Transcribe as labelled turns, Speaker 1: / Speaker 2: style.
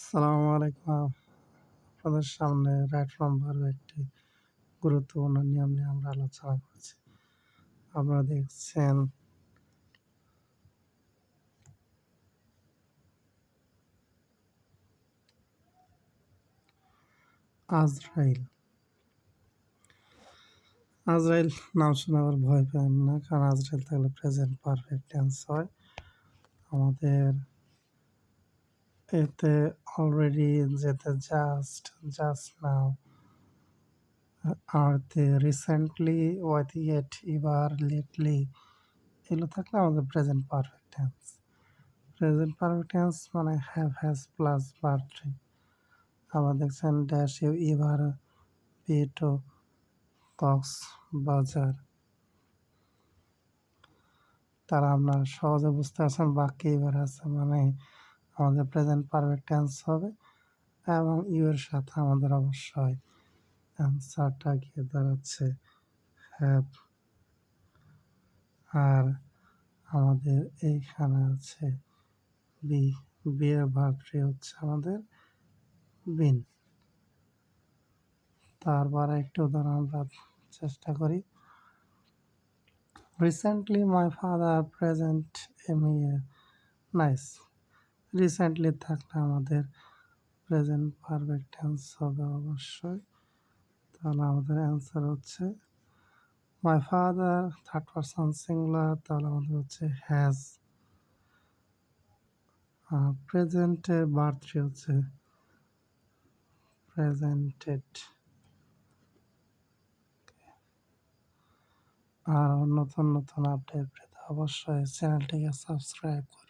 Speaker 1: আসসালামু আলাইকুম। আপনাদের সামনে রাইট ফ্রম ভার্ব একটি গুরুত্বপূর্ণ নিয়ম নিয়ে আমরা আলোচনা করছি। আপনারা দেখছেন আজরাইল। আজরাইল নাম শুনে আবার ভয় পেন না, কারণ আজরাইল থাকলে প্রেজেন্ট পারফেক্ট টেন্স হয়। আমাদের এতে অলরেডি যেতে জাস্ট নাও, আরতে রিসেন্টলি, ওয়াইথ ইয়েট, এবার, লেটলি এগুলো থাকলে আমাদের present perfect tense. Present perfect tense মানে have, has plus verb three. আবার দেখছেন ড্যাশ এবার, পেটো, কক্সবাজার। তারা আপনার সহজে বুঝতে পারছেন বাক্যে এবার আছে মানে আমাদের প্রেজেন্ট পারফেক্ট টেন্স হবে, এবং ইউ এর সাথে আমাদের অবশ্যই অ্যান্সারটা গিয়ে দাঁড়াচ্ছে হ্যাভ। আর আমাদের এইখানে আছে বি, বি এর ভার্ব থ্রি হচ্ছে আমাদের বিন। তারপর একটু উদাহরণ আমরা চেষ্টা করি। রিসেন্টলি মাই ফাদার প্রেজেন্ট এ মেয়ে নাইস। রিসেন্টলি থাকলে আমাদের প্রেজেন্ট পারফেক্ট টেন্স হবে অবশ্যই। তাহলে আমাদের অ্যান্সার হচ্ছে my father, third person singular, তাহলে আমাদের হচ্ছে হ্যাজ। প্রেজেন্টে ভার্ব থ্রি হচ্ছে প্রেজেন্টেড। আর নতুন নতুন আপডেট পেতে অবশ্যই চ্যানেলটিকে সাবস্ক্রাইব করুন।